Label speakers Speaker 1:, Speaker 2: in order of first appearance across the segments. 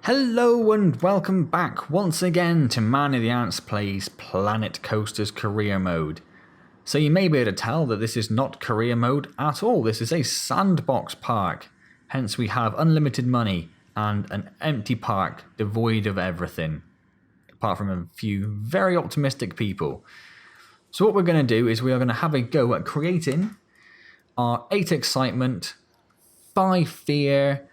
Speaker 1: Hello and welcome back once again to Man of the Antz Plays Planet Coaster's Career Mode. So you may be able to tell that this is not Career Mode at all, this is a sandbox park. Hence we have unlimited money and an empty park devoid of everything. Apart from a few very optimistic people. So what we're going to do is we are going to have a go at creating our 8 excitement, 5 fear,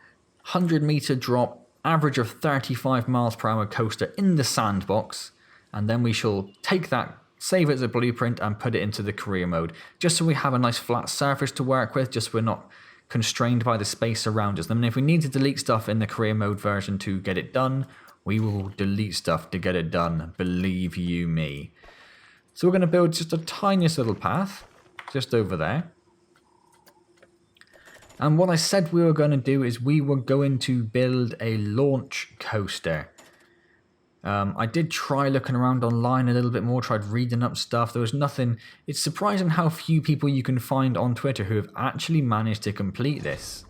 Speaker 1: 100-meter drop, average of 35 miles per hour coaster in the sandbox, and then we shall take that, save it as a blueprint and put it into the career mode, just so we have a nice flat surface to work with, just so we're not constrained by the space around us. I mean, if we need to delete stuff in the career mode version to get it done, we will delete stuff to get it done, believe you me. So we're going to build just a tiniest little path, just over there. And what I said we were going to do is we were going to build a launch coaster. I did try looking around online a little bit more, tried reading up stuff. There was nothing. It's surprising how few people you can find on Twitter who have actually managed to complete this.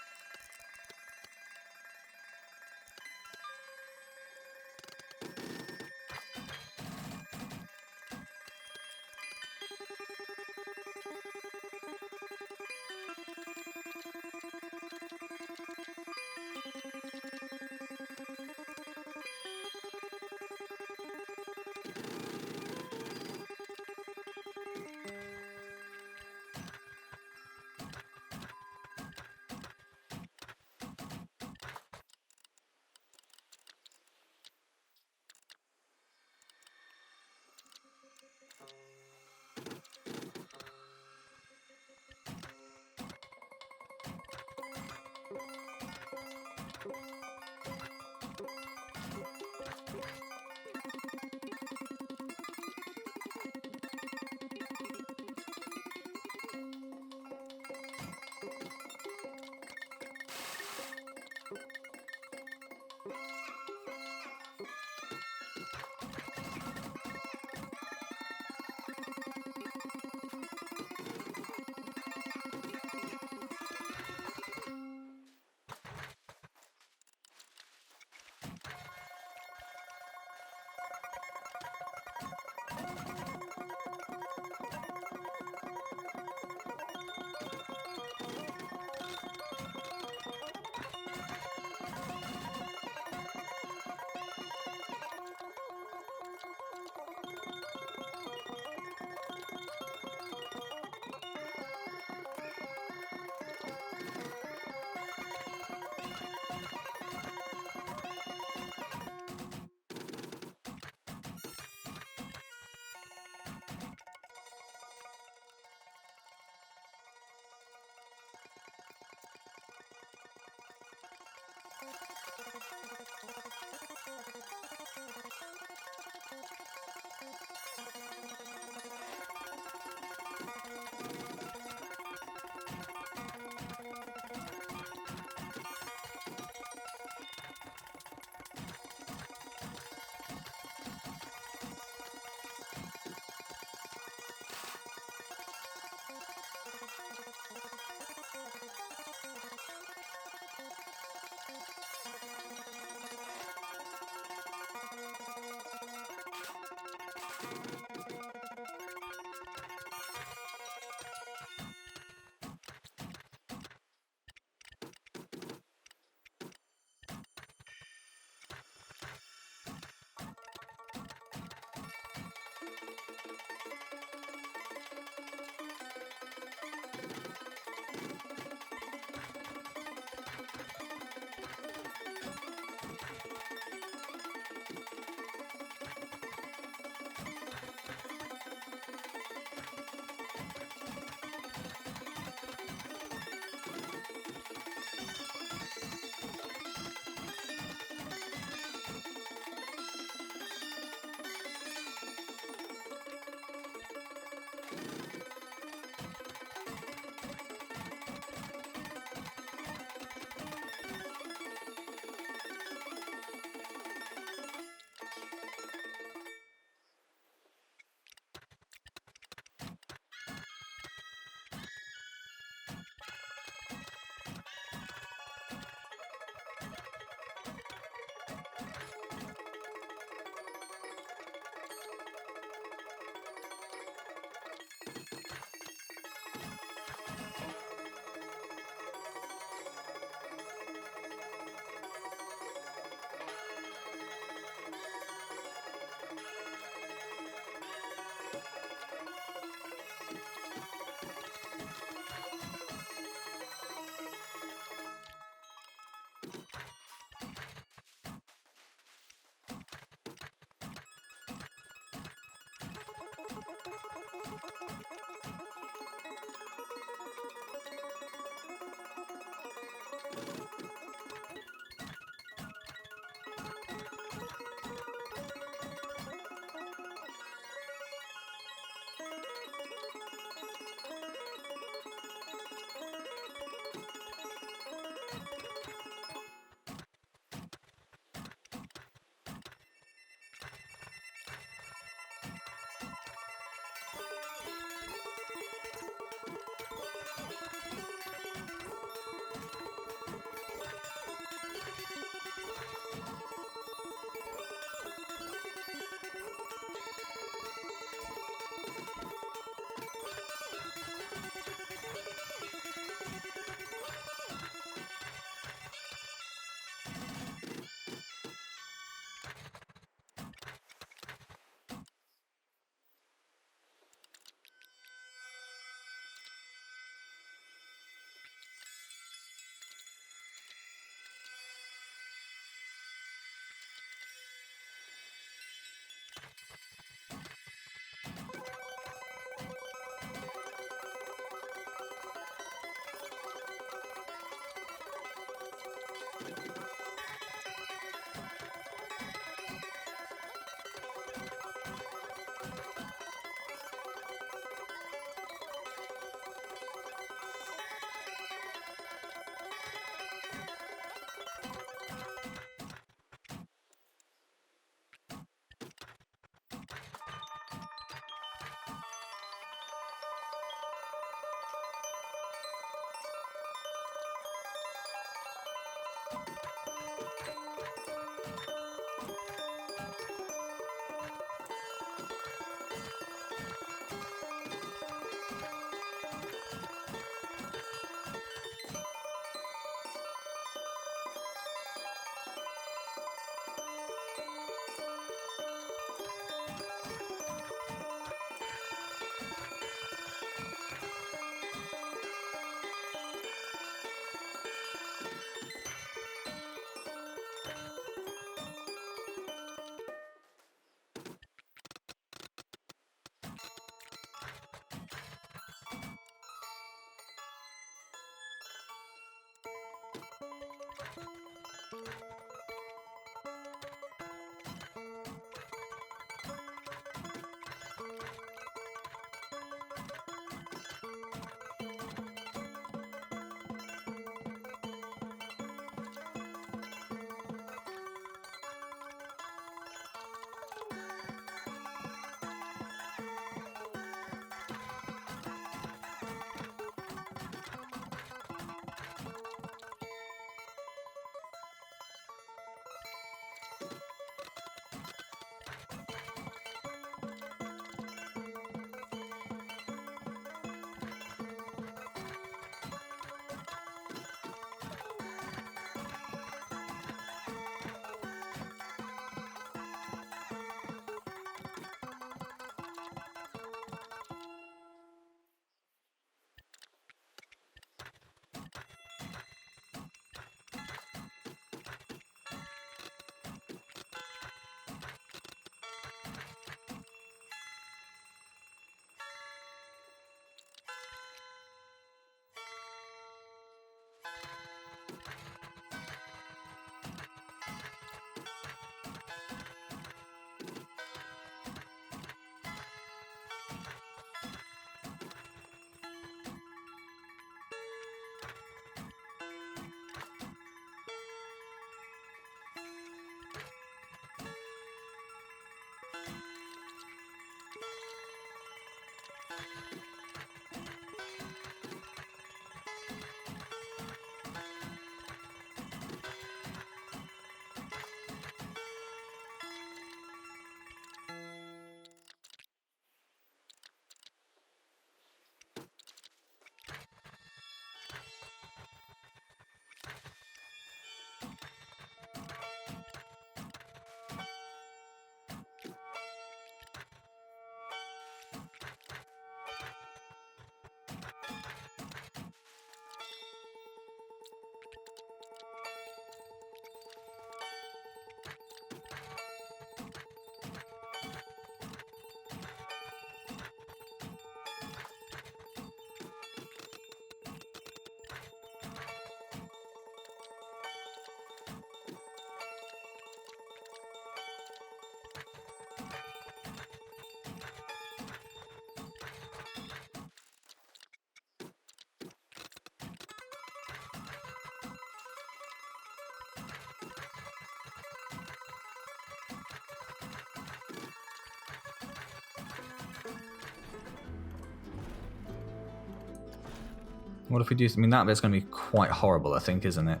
Speaker 1: What if we do... I mean, that bit's going to be quite horrible, I think, isn't it?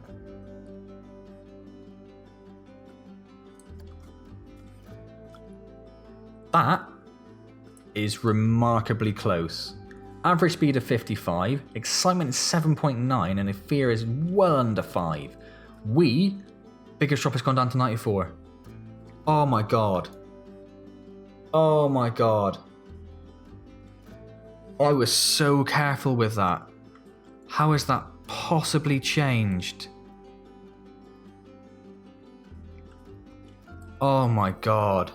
Speaker 1: That is remarkably close. Average speed of 55, excitement is 7.9, and fear is well under 5. Biggest drop has gone down to 94. Oh my god. Oh my god. I was so careful with that. How has that possibly changed? Oh my god.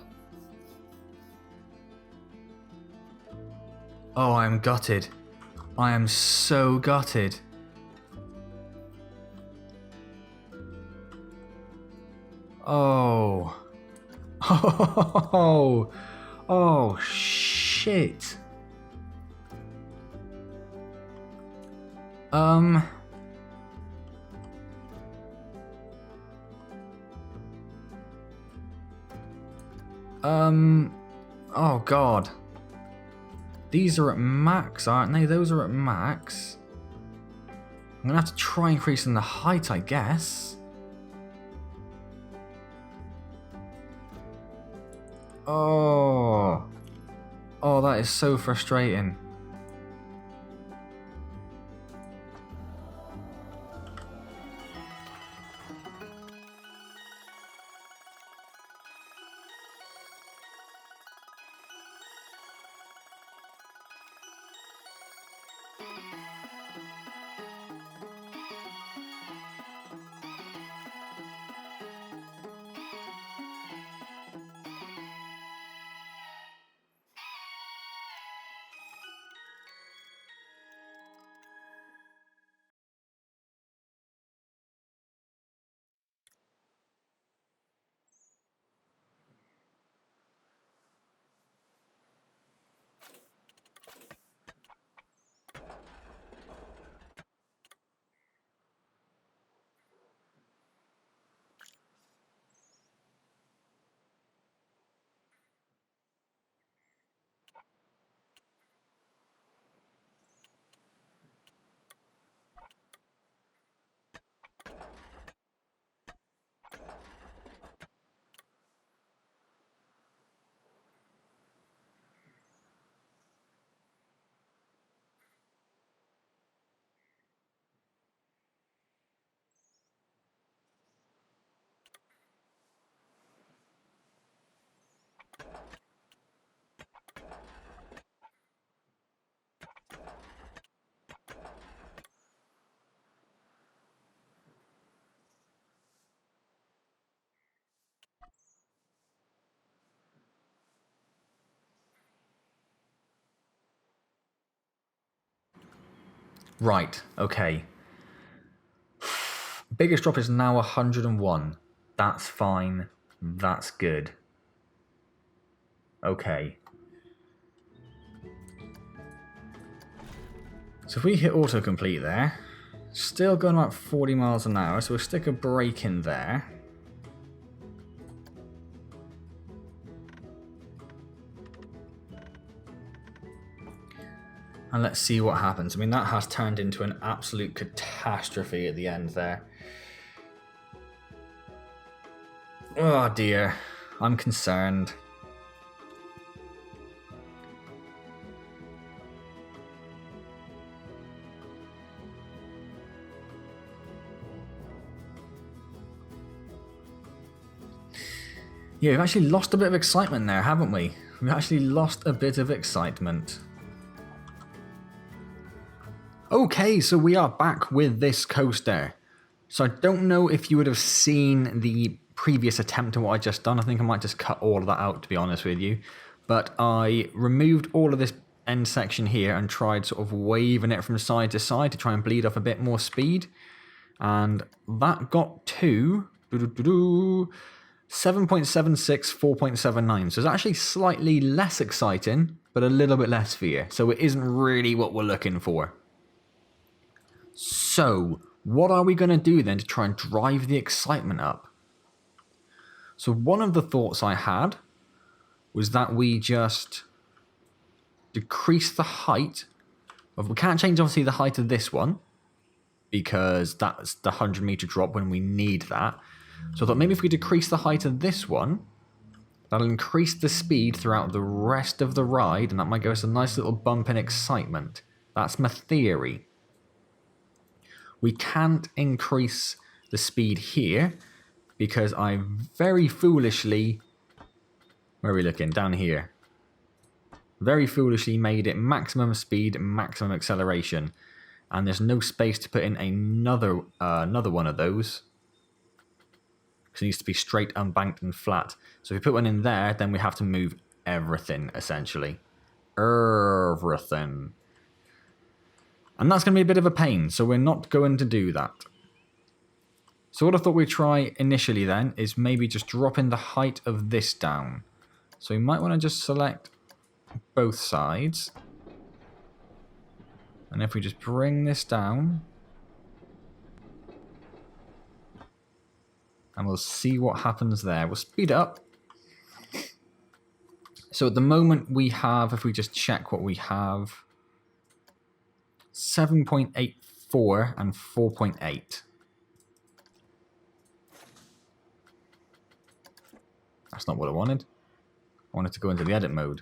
Speaker 1: Oh, I am gutted. I am so gutted. Oh. Oh. Oh, shit. Oh god. These are at max, aren't they? Those are at max. I'm gonna have to try increasing the height, I guess. Oh. Oh, that is so frustrating. Right, okay. Biggest drop is now 101. That's fine. That's good. Okay. So if we hit autocomplete there, still going about 40 miles an hour, so we'll stick a brake in there. And let's see what happens. I mean, that has turned into an absolute catastrophe at the end there. Oh dear, I'm concerned. Yeah, we've actually lost a bit of excitement there, haven't we? We've actually lost a bit of excitement. Okay, so we are back with this coaster. So I don't know if you would have seen the previous attempt at what I just done. I think I might just cut all of that out, to be honest with you. But I removed all of this end section here and tried sort of waving it from side to side to try and bleed off a bit more speed. And that got to 7.76, 4.79. So it's actually slightly less exciting, but a little bit less fear. So it isn't really what we're looking for. So, what are we going to do then to try and drive the excitement up? So one of the thoughts I had was that we just decrease the height of... We can't change, obviously, the height of this one, because that's the 100-meter drop when we need that. So I thought maybe if we decrease the height of this one, that'll increase the speed throughout the rest of the ride, and that might give us a nice little bump in excitement. That's my theory. We can't increase the speed here because I very foolishly... Where are we looking? Down here. Very foolishly made it maximum speed, maximum acceleration. And there's no space to put in another one of those. Because it needs to be straight, unbanked, and flat. So if we put one in there, then we have to move everything, essentially. Everything. And that's going to be a bit of a pain, so we're not going to do that. So what I thought we'd try initially then is maybe just dropping the height of this down. So we might want to just select both sides. And if we just bring this down, and we'll see what happens there. We'll speed it up. So at the moment we have, if we just check what we have, 7.84 and 4.8. That's not what I wanted. I wanted to go into the edit mode.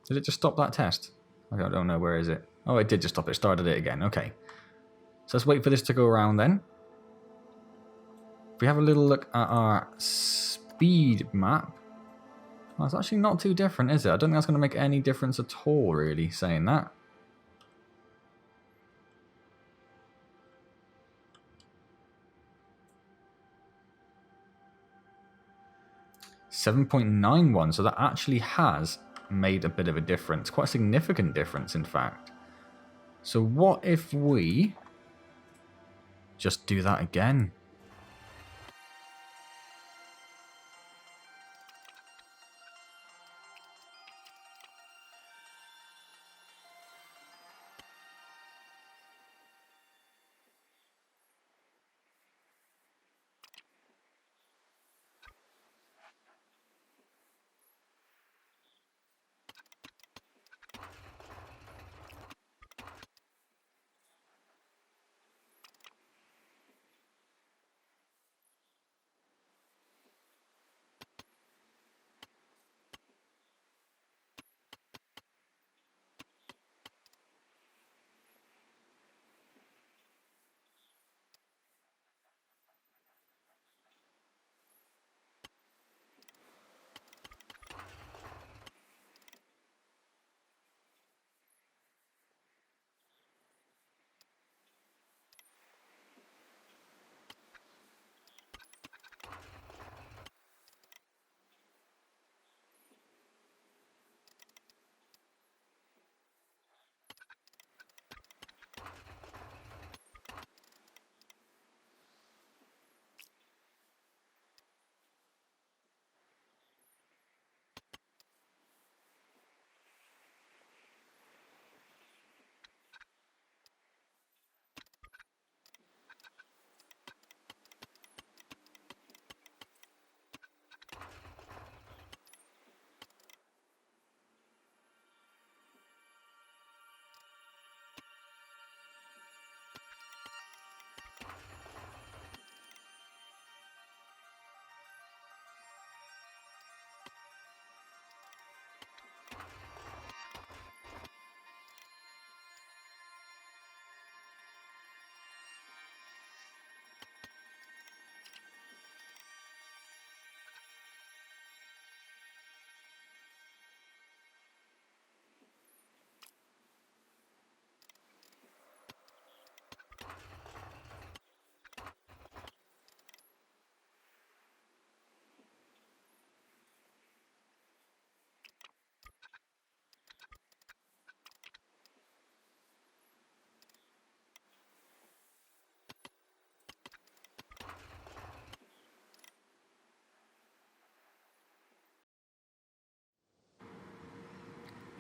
Speaker 1: Did it just stop that test? I don't know, where is it? Oh, it did just stop it. Started it again. Okay. So let's wait for this to go around then. If we have a little look at our speed map, well, it's actually not too different, is it? I don't think that's going to make any difference at all, really, saying that. .91, so that actually has made a bit of a difference. Quite a significant difference, in fact. So what if we just do that again?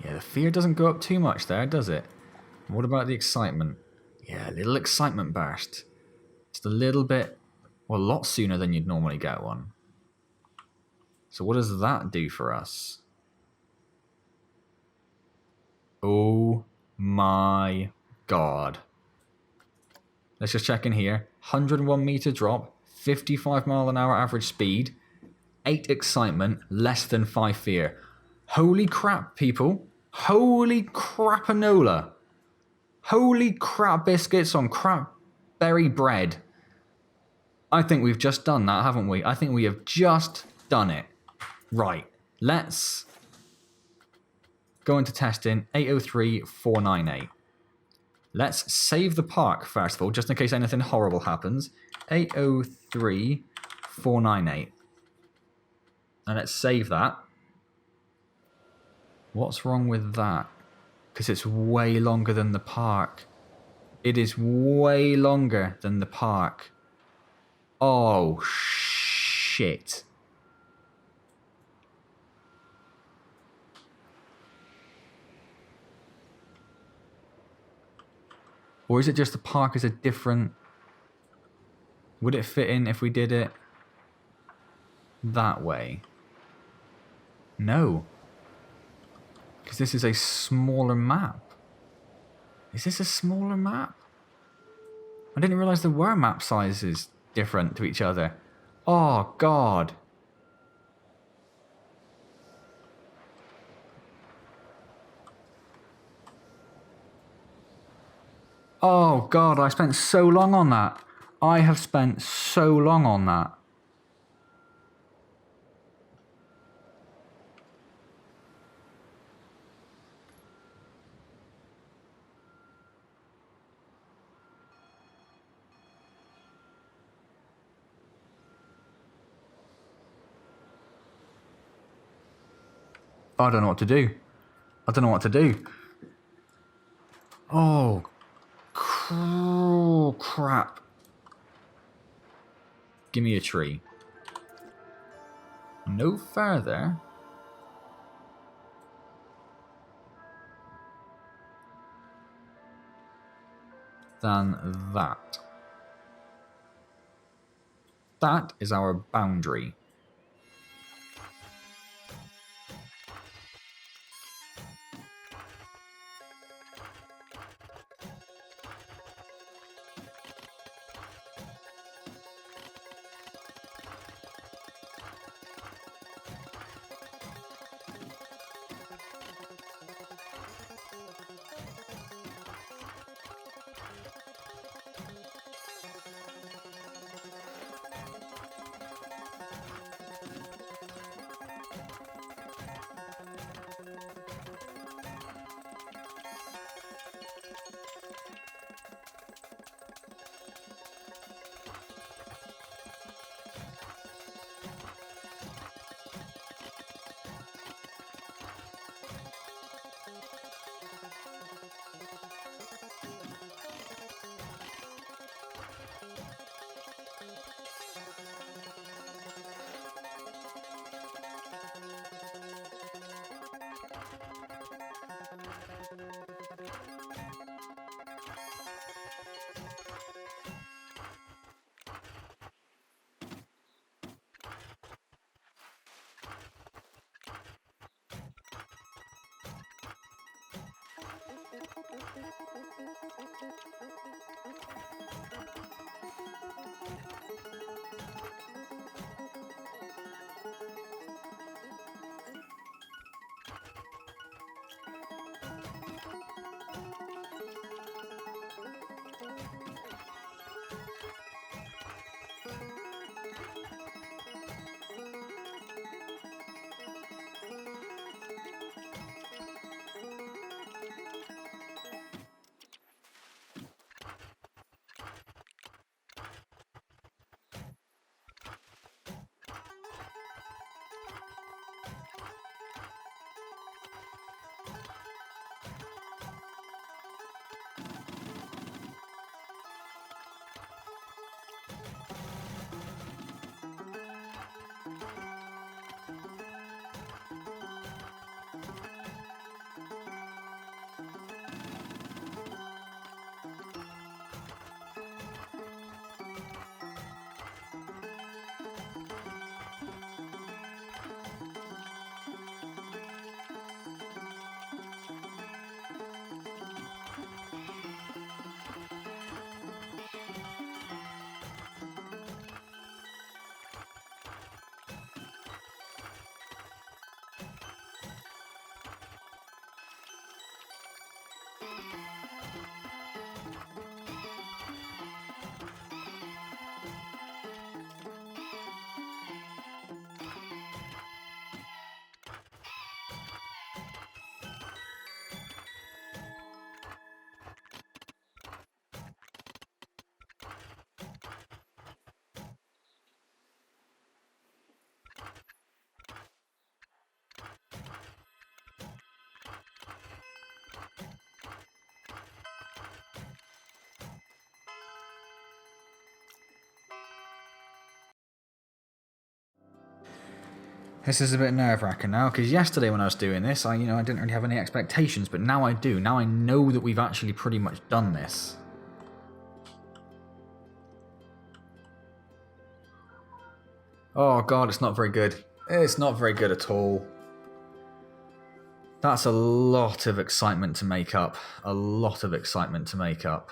Speaker 1: Yeah, the fear doesn't go up too much there, does it? What about the excitement? Yeah, a little excitement burst. Just a little bit, well, a lot sooner than you'd normally get one. So what does that do for us? Oh my god. Let's just check in here. 101 meter drop, 55 mile an hour average speed, 8 excitement, less than 5 fear. Holy crap, people. Holy crapanola. Holy crap biscuits on crap berry bread. I think we've just done that, haven't we? I think we have just done it. Right. Let's go into testing. 803498. Let's save the park first of all, just in case anything horrible happens. 803498. And let's save that. What's wrong with that? Because it's way longer than the park. It is way longer than the park. Oh, shit. Or is it just the park is a different... Would it fit in if we did it that way? No. Because this is a smaller map. Is this a smaller map? I didn't realise there were map sizes different to each other. Oh, God. Oh, God, I spent so long on that. I have spent so long on that. I don't know what to do. I don't know what to do. Oh, crap. Give me a tree. No further than that. That is our boundary. This is a bit nerve-wracking now, because yesterday when I was doing this, I didn't really have any expectations, but now I do. Now I know that we've actually pretty much done this. Oh god, it's not very good. It's not very good at all. That's a lot of excitement to make up. A lot of excitement to make up.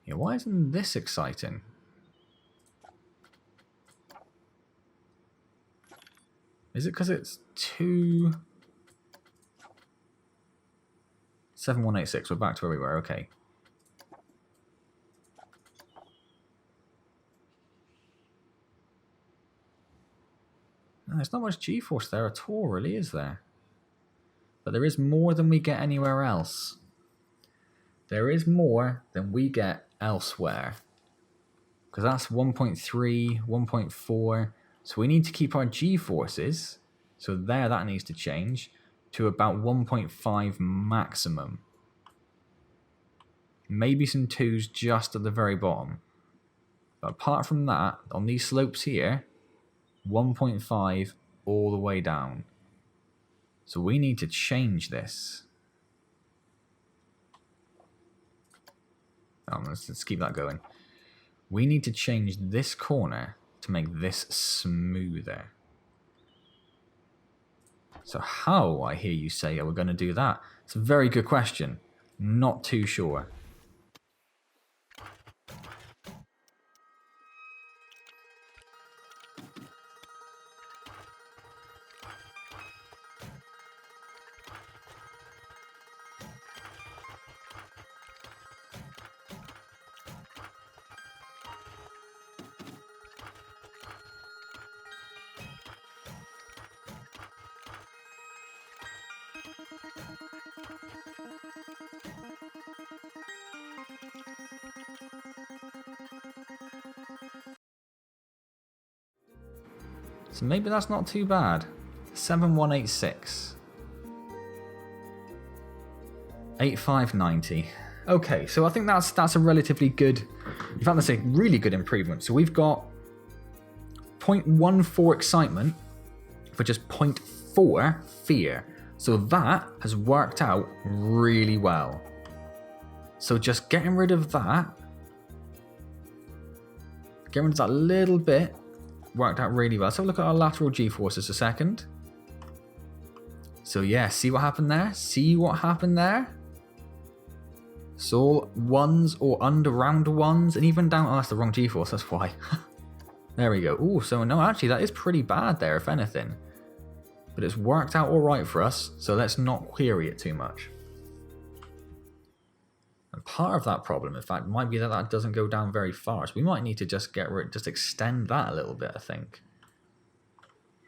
Speaker 1: Yeah, why isn't this exciting? Is it because it's 7186? We're back to where we were, okay. No, there's not much G-force there at all, really, is there? But there is more than we get anywhere else. There is more than we get elsewhere. Because that's 1.3, 1.4. So we need to keep our G-forces, so there that needs to change, to about 1.5 maximum. Maybe some 2s just at the very bottom. But apart from that, on these slopes here, 1.5 all the way down. So we need to change this. Let's keep that going. We need to change this corner to make this smoother. So how, I hear you say, are we going to do that? It's a very good question. Not too sure. So maybe that's not too bad. 7186. 8590. Okay, so I think that's a relatively good, in fact that's a really good improvement. So we've got 0.14 excitement for just 0.4 fear. So that has worked out really well. So just getting rid of that, little bit, worked out really well. So look at our lateral G-forces a second. So yeah, see what happened there? See what happened there? So ones or under round ones, and even down, oh that's the wrong G-force, that's why. There we go. Oh, so no, actually that is pretty bad there, if anything. But it's worked out alright for us, so let's not query it too much. And part of that problem, in fact, might be that that doesn't go down very far. So we might need to just just extend that a little bit, I think.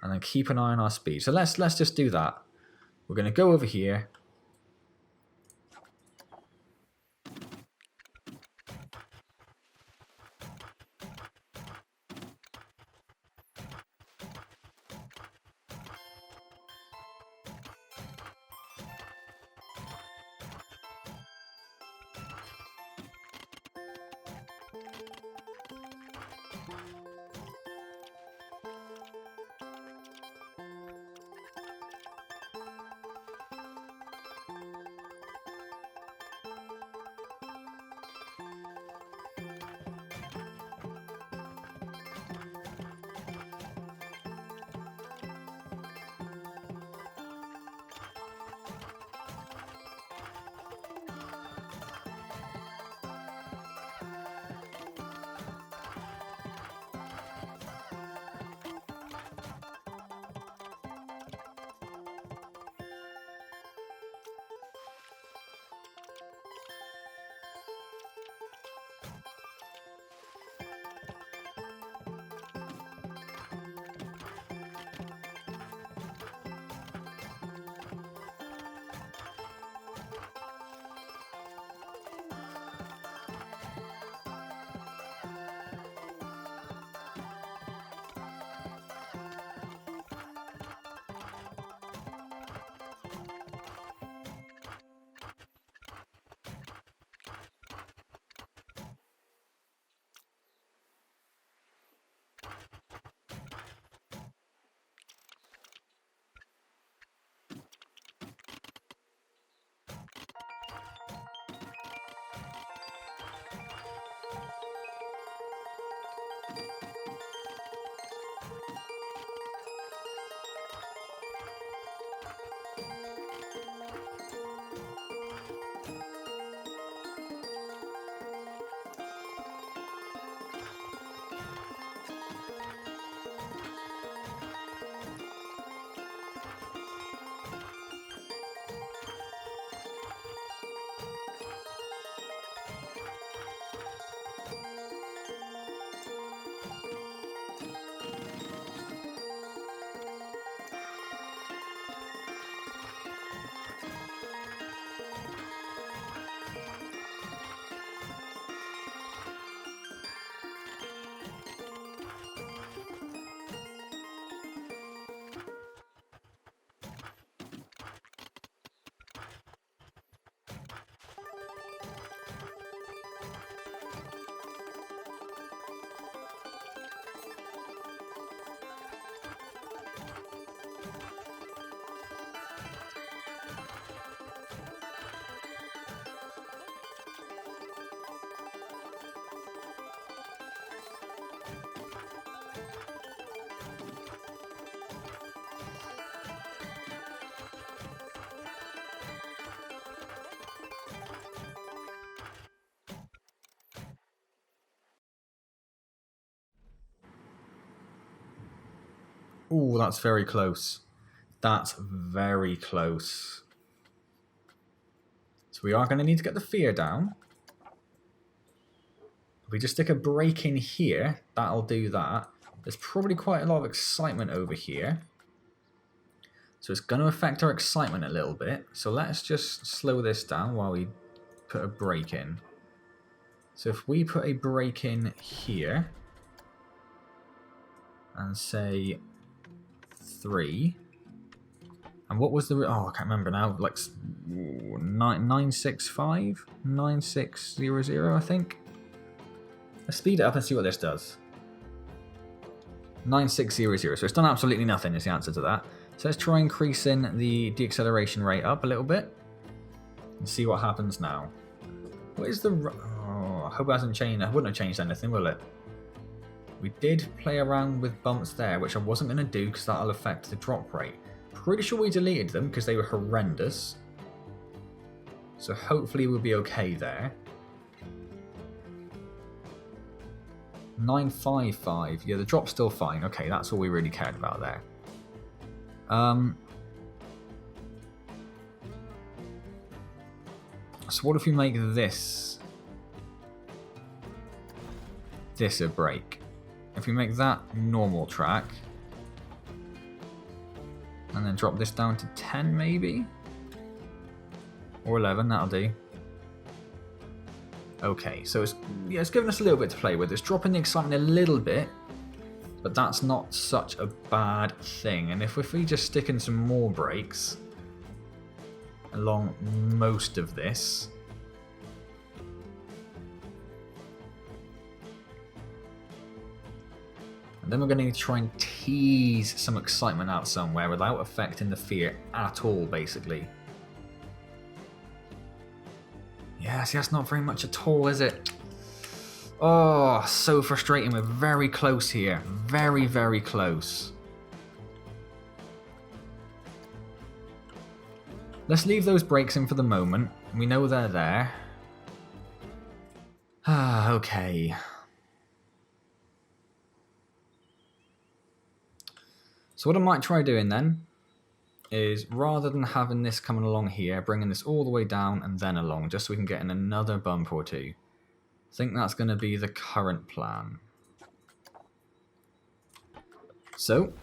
Speaker 1: And then keep an eye on our speed. So let's just do that. We're going to go over here. Ooh, that's very close. That's very close. So we are going to need to get the fear down. If we just stick a break in here, that'll do that. There's probably quite a lot of excitement over here. So it's going to affect our excitement a little bit. So let's just slow this down while we put a break in. So if we put a break in here and say 3, and what was the, oh, I can't remember now, like 965, 9600, I think. Let's speed it up and see what this does. 9600, so it's done absolutely nothing is the answer to that. So let's try increasing the deacceleration rate up a little bit and see what happens now. What is the, oh, I hope it hasn't changed, it wouldn't have changed anything, will it? We did play around with bumps there, which I wasn't going to do because that'll affect the drop rate. Pretty sure we deleted them because they were horrendous. So hopefully we'll be okay there. 955. Yeah, the drop's still fine. Okay, that's all we really cared about there. So what if we make this a break? If we make that normal track and then drop this down to 10 maybe? Or 11, that'll do. Okay, so it's giving us a little bit to play with. It's dropping the excitement a little bit, but that's not such a bad thing. And if we just stick in some more breaks along most of this, and then we're going to need to try and tease some excitement out somewhere without affecting the fear at all, basically. Yeah, see, that's not very much at all, is it? Oh, so frustrating. We're very close here. Very, very close. Let's leave those brakes in for the moment. We know they're there. Ah, okay. So what I might try doing then is, rather than having this coming along here, bringing this all the way down and then along, just so we can get in another bump or two. I think that's going to be the current plan. So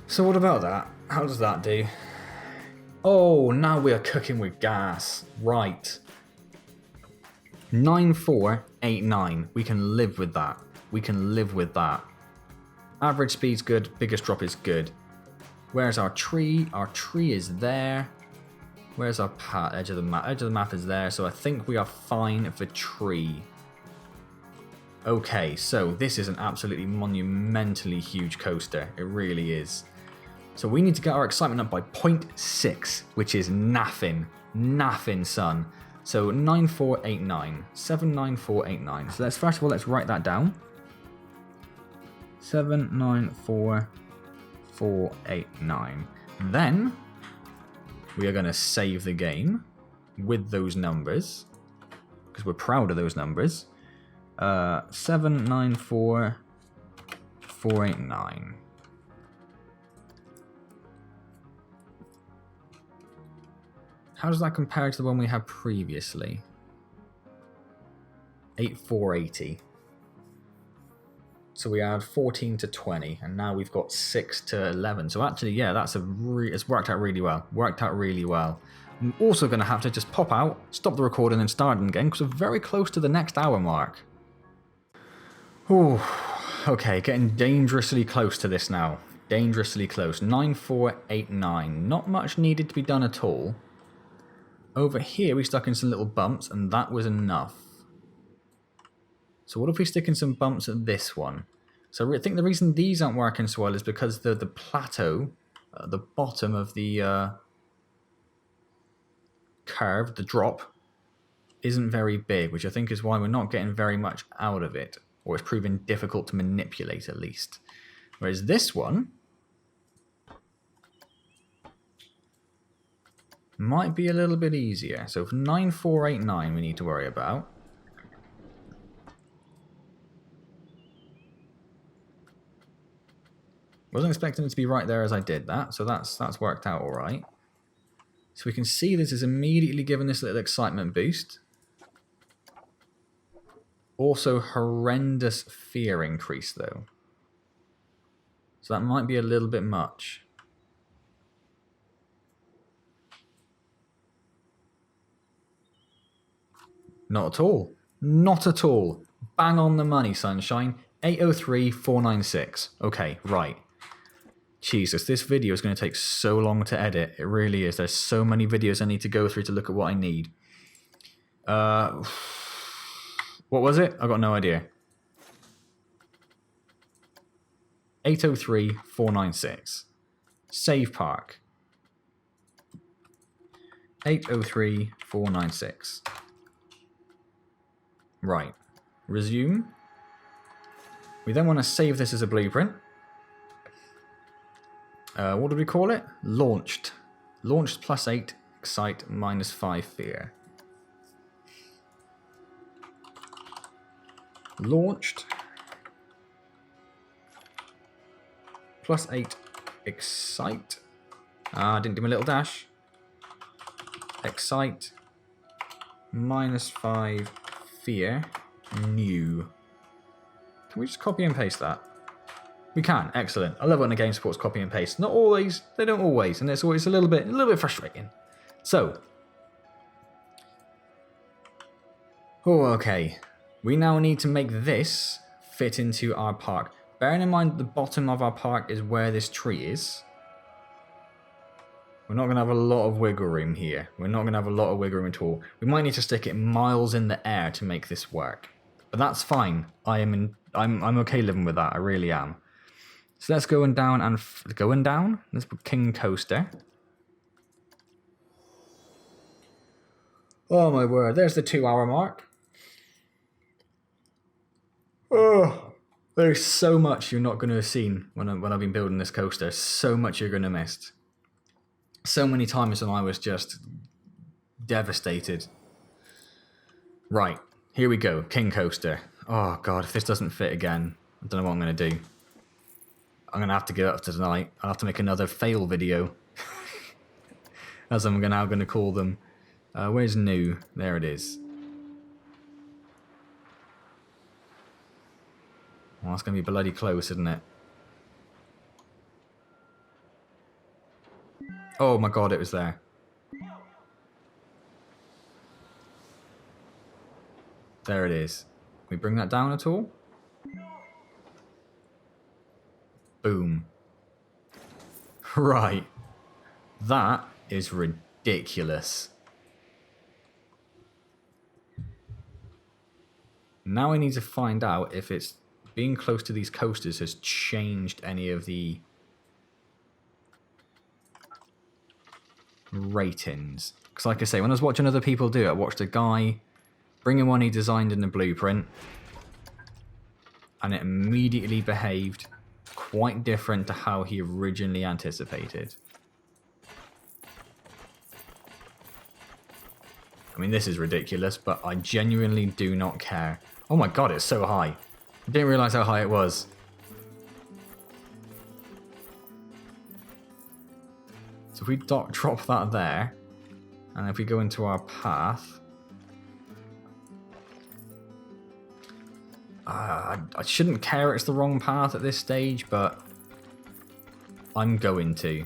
Speaker 1: So what about that? How does that do? Oh, now we are cooking with gas. Right. 9489. We can live with that. We can live with that. Average speed's good. Biggest drop is good. Where's our tree? Our tree is there. Where's our path? Edge of the map? Edge of the map is there. So I think we are fine for tree. Okay, so this is an absolutely monumentally huge coaster. It really is. So we need to get our excitement up by 0.6, which is naffin. Naffin, son. So 9489. 79489. So let's first of all, let's write that down. 794489. Then we are going to save the game with those numbers because we're proud of those numbers. 794489. How does that compare to the one we had previously? 8480. So we had 14 to 20, and now we've got 6 to 11. So actually, yeah, that's it's worked out really well. Worked out really well. I'm also going to have to just pop out, stop the recording, and start again because we're very close to the next hour mark. Ooh, okay, getting dangerously close to this now. Dangerously close. 9489. Not much needed to be done at all. Over here, we stuck in some little bumps, and that was enough. So what if we stick in some bumps at this one? So I think the reason these aren't working so well is because the plateau, the bottom of the curve, the drop, isn't very big, which I think is why we're not getting very much out of it, or it's proving difficult to manipulate at least. Whereas this one might be a little bit easier. So for 9489 we need to worry about. Wasn't expecting it to be right there as I did that, so that's worked out all right. So we can see this is immediately giving this little excitement boost. Also horrendous fear increase though. So that might be a little bit much. Not at all. Not at all. Bang on the money, sunshine. 803496. Okay, right. Jesus, this video is going to take so long to edit. It really is. There's so many videos I need to go through to look at what I need. What was it? I got no idea. 803496. Save park. 803496. Right. Resume. We then want to save this as a blueprint. What do we call it? Launched. Launched +8, excite -5 fear. Launched +8, excite. Didn't do my little dash. Excite -5 fear. New. Can we just copy and paste that? We can. Excellent. I love when the game supports copy and paste. Not always. They don't always, and it's always a little bit frustrating. So, okay. We now need to make this fit into our park. Bearing in mind the bottom of our park is where this tree is. We're not going to have a lot of wiggle room here. We're not going to have a lot of wiggle room at all. We might need to stick it miles in the air to make this work. But that's fine. I'm okay living with that. I really am. So let's go down and going down. Let's put King Coaster. Oh my word! There's the 2-hour mark. Oh, there's so much you're not going to have seen when I've been building this coaster. So much you're going to miss. So many times when I was just devastated. Right, here we go. King Coaster. Oh god, if this doesn't fit again, I don't know what I'm going to do. I'm going to have to give up to tonight. I'll have to make another fail video. As I'm now going to call them. Where's new? There it is. Well, that's going to be bloody close, isn't it? Oh my god, it was there. There it is. Can we bring that down at all? Boom. Right. That is ridiculous. Now I need to find out if it's being close to these coasters has changed any of the ratings. Because like I say, when I was watching other people do it, I watched a guy bring in one he designed in the blueprint, and it immediately behaved quite different to how he originally anticipated. I mean, this is ridiculous, but I genuinely do not care. Oh my god, it's so high. I didn't realise how high it was. So if we drop that there, and if we go into our path... I shouldn't care it's the wrong path at this stage, but I'm going to.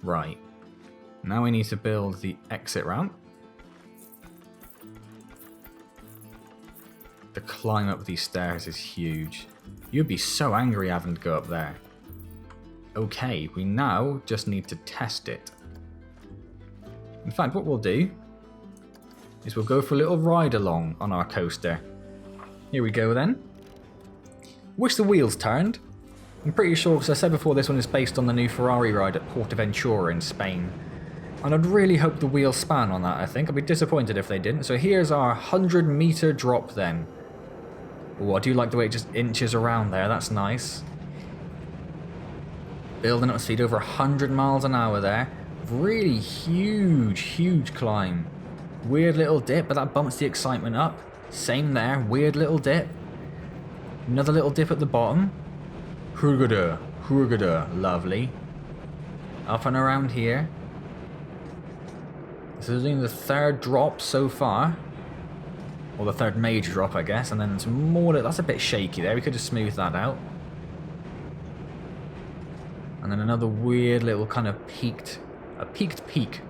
Speaker 1: Right. Now we need to build the exit ramp. The climb up these stairs is huge. You'd be so angry having to go up there. Okay, we now just need to test it. In fact, what we'll do is we'll go for a little ride along on our coaster. Here we go then. Wish the wheels turned. I'm pretty sure, because I said before, this one is based on the new Ferrari ride at Portaventura in Spain. And I'd really hope the wheels span on that, I think. I'd be disappointed if they didn't. So here's our 100-meter drop then. Oh, I do like the way it just inches around there. That's nice. Building up speed over 100 miles an hour there. Really huge, huge climb. Weird little dip, but that bumps the excitement up. Same there. Weird little dip. Another little dip at the bottom. Hoogada, hoogada. Lovely. Up and around here. This is only the third drop so far. Or the third major drop, I guess. And then some more. That's a bit shaky there. We could have smoothed that out. And then another weird little kind of peaked peak.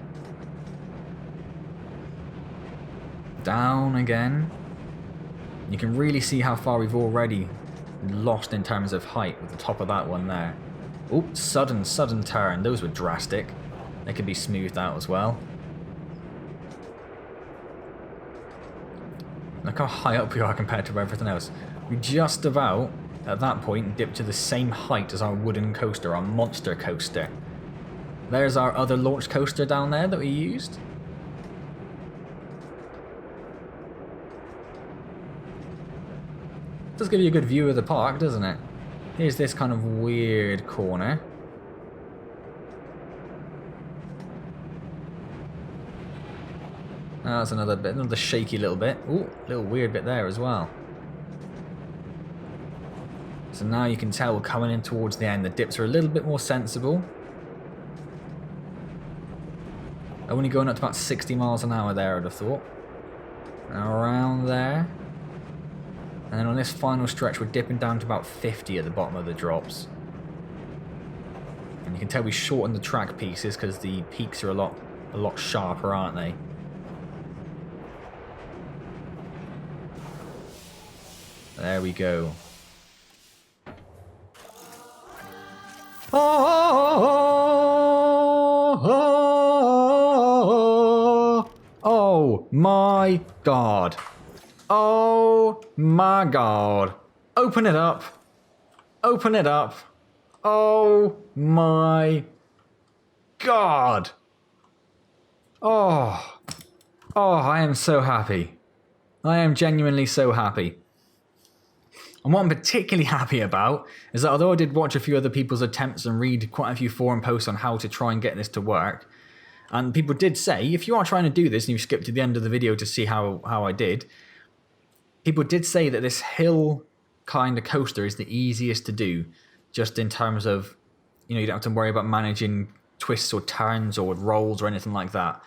Speaker 1: Down again. You can really see how far we've already lost in terms of height with the top of that one there. Oh, sudden turn. Those were drastic. They could be smoothed out as well. Look how high up we are compared to everything else. We just about, at that point, dipped to the same height as our wooden coaster, our monster coaster. There's our other launch coaster down there that we used. Does give you a good view of the park, doesn't it? Here's this kind of weird corner. That's another bit, another shaky little bit. Ooh, little weird bit there as well. So now you can tell we're coming in towards the end. The dips are a little bit more sensible. Only going up to about 60 miles an hour there, I'd have thought. Around there. And then on this final stretch, we're dipping down to about 50 at the bottom of the drops. And you can tell we shortened the track pieces because the peaks are a lot sharper, aren't they? There we go. Oh my god. Oh my god. Open it up. Open it up. Oh my god. Oh. Oh, I am so happy. I am genuinely so happy. And what I'm particularly happy about is that although I did watch a few other people's attempts and read quite a few forum posts on how to try and get this to work, and people did say, if you are trying to do this and you skip to the end of the video to see how I did, people did say that this hill kind of coaster is the easiest to do. just in terms of, you don't have to worry about managing twists or turns or rolls or anything like that.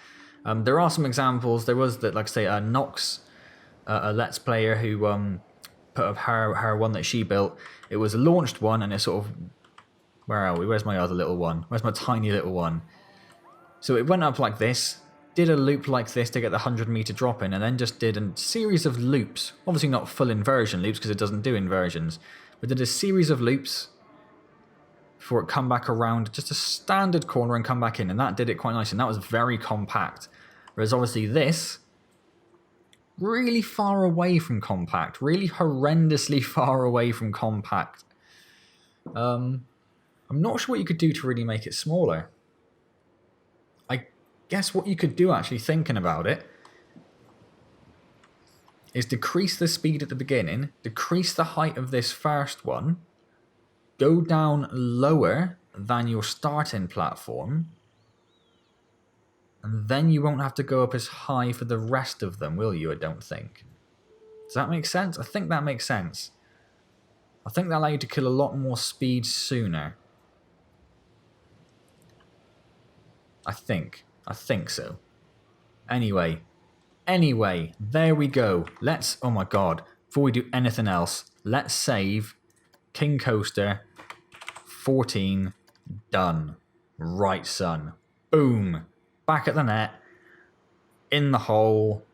Speaker 1: There are some examples. There was that, like I say, Nox, a Let's Player who put up her one that she built. It was a launched one, and it sort of, where are we? Where's my other little one? Where's my tiny little one? So it went up like this, did a loop like this to get the 100-meter drop in, and then just did a series of loops. Obviously not full inversion loops because it doesn't do inversions, but did a series of loops before it come back around just a standard corner and come back in, and that did it quite nice, and that was very compact. Whereas obviously this, really far away from compact, really horrendously far away from compact. I'm not sure what you could do to really make it smaller. I guess what you could do, actually thinking about it, is decrease the speed at the beginning, decrease the height of this first one, go down lower than your starting platform, and then you won't have to go up as high for the rest of them, will you? I don't think. Does that make sense? I think that makes sense. I think that allows you to kill a lot more speed sooner. I think so. Anyway, there we go. Let's, oh my god, before we do anything else, let's save King Coaster 14 done. Right, son. Boom. Back at the net. In the hole.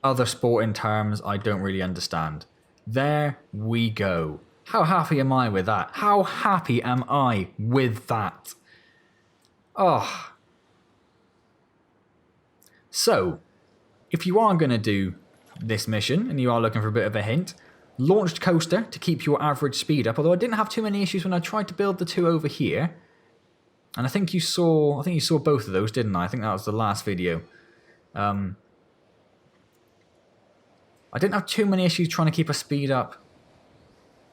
Speaker 1: Other sporting terms I don't really understand. There we go. How happy am I with that? How happy am I with that? Oh. So, if you are going to do this mission and you are looking for a bit of a hint, launched coaster to keep your average speed up, although I didn't have too many issues when I tried to build the two over here. And I think you saw both of those, didn't I? I think that was the last video. I didn't have too many issues trying to keep a speed up,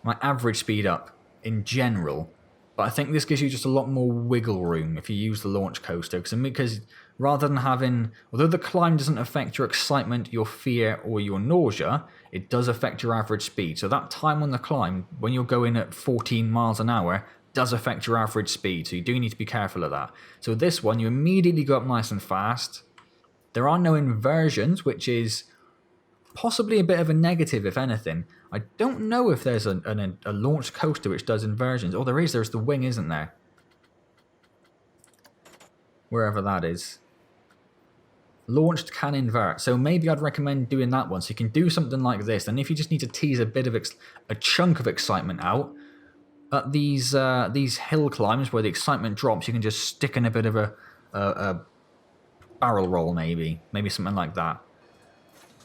Speaker 1: my average speed up in general. But I think this gives you just a lot more wiggle room if you use the launch coaster. Because rather than having, although the climb doesn't affect your excitement, your fear, or your nausea, it does affect your average speed. So that time on the climb, when you're going at 14 miles an hour, does affect your average speed. So you do need to be careful of that. So this one, you immediately go up nice and fast. There are no inversions, which is possibly a bit of a negative, if anything. I don't know if there's a launch coaster which does inversions. Oh, there is. There's the wing, isn't there? Wherever that is. Launched can invert. So maybe I'd recommend doing that one. So you can do something like this. And if you just need to tease a bit of a chunk of excitement out, at these hill climbs where the excitement drops, you can just stick in a bit of a barrel roll, maybe something like that.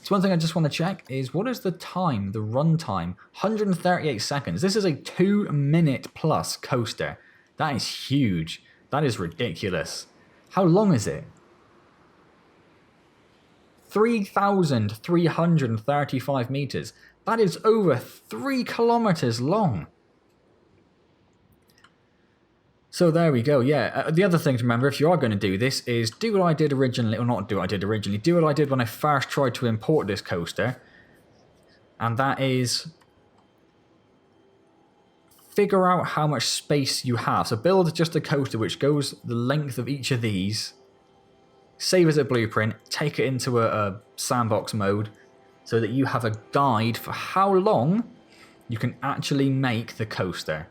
Speaker 1: So one thing I just want to check is, what is the time, the run time? 138 seconds. This is a 2-minute plus coaster. That is huge. That is ridiculous. How long is it? 3,335 meters. That is over 3 kilometers long. So there we go, yeah. The other thing to remember, if you are going to do this, is do what I did originally, or not do what I did originally, do what I did when I first tried to import this coaster. And that is figure out how much space you have. So build just a coaster which goes the length of each of these, save as a blueprint, take it into a sandbox mode, so that you have a guide for how long you can actually make the coaster.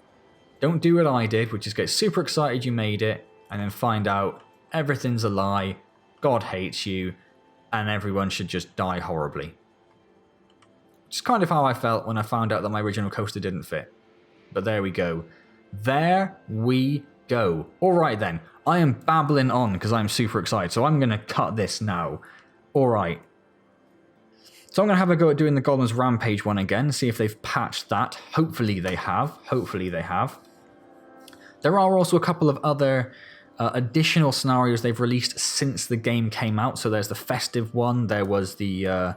Speaker 1: Don't do what I did, which is get super excited you made it, and then find out everything's a lie, God hates you, and everyone should just die horribly. Which is kind of how I felt when I found out that my original coaster didn't fit. But there we go. There we go. Alright then, I am babbling on because I'm super excited, so I'm going to cut this now. Alright. So I'm going to have a go at doing the Golem's Rampage one again, see if they've patched that. Hopefully they have. Hopefully they have. There are also a couple of other additional scenarios they've released since the game came out. So there's the festive one. There was the...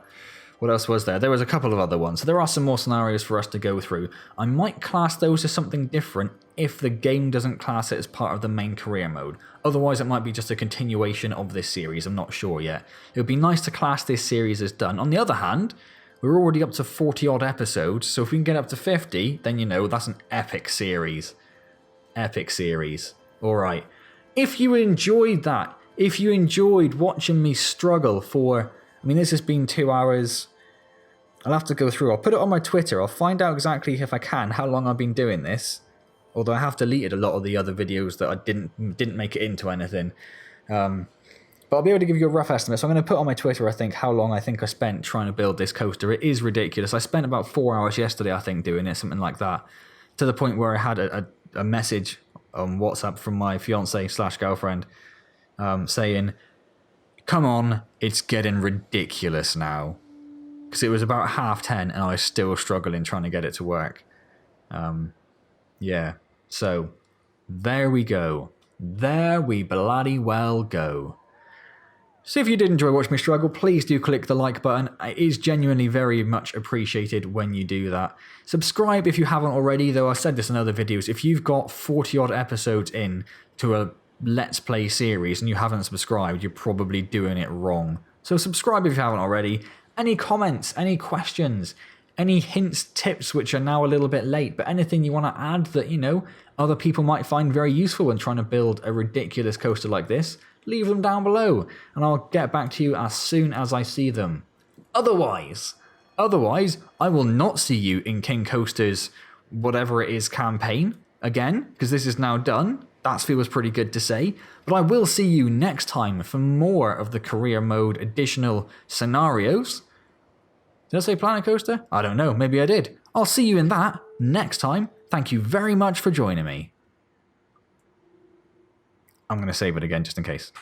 Speaker 1: what else was there? There was a couple of other ones. So there are some more scenarios for us to go through. I might class those as something different if the game doesn't class it as part of the main career mode. Otherwise, it might be just a continuation of this series. I'm not sure yet. It would be nice to class this series as done. On the other hand, we're already up to 40 odd episodes. So if we can get up to 50, then, you know, that's an epic series. epic series. Alright. If you enjoyed that, if you enjoyed watching me struggle for... I mean, this has been 2 hours. I'll have to go through. I'll put it on my Twitter. I'll find out exactly, if I can, how long I've been doing this. Although I have deleted a lot of the other videos that I didn't make it into anything. But I'll be able to give you a rough estimate. So I'm going to put on my Twitter, I think, how long I think I spent trying to build this coaster. It is ridiculous. I spent about 4 hours yesterday, I think, doing it, something like that. To the point where I had a message on WhatsApp from my fiance/girlfriend saying, come on, it's getting ridiculous now. Because it was about 10:30 and I was still struggling trying to get it to work. Yeah, so there we go. There we bloody well go. So if you did enjoy watching me struggle, please do click the like button. It is genuinely very much appreciated when you do that. Subscribe if you haven't already, though I've said this in other videos. If you've got 40 odd episodes in to a Let's Play series and you haven't subscribed, you're probably doing it wrong. So subscribe if you haven't already. Any comments, any questions, any hints, tips, which are now a little bit late, but anything you want to add that, you know, other people might find very useful when trying to build a ridiculous coaster like this, leave them down below, and I'll get back to you as soon as I see them. Otherwise, I will not see you in King Coaster's whatever it is campaign again, because this is now done. That feels pretty good to say. But I will see you next time for more of the career mode additional scenarios. Did I say Planet Coaster? I don't know, maybe I did. I'll see you in that next time. Thank you very much for joining me. I'm going to save it again just in case.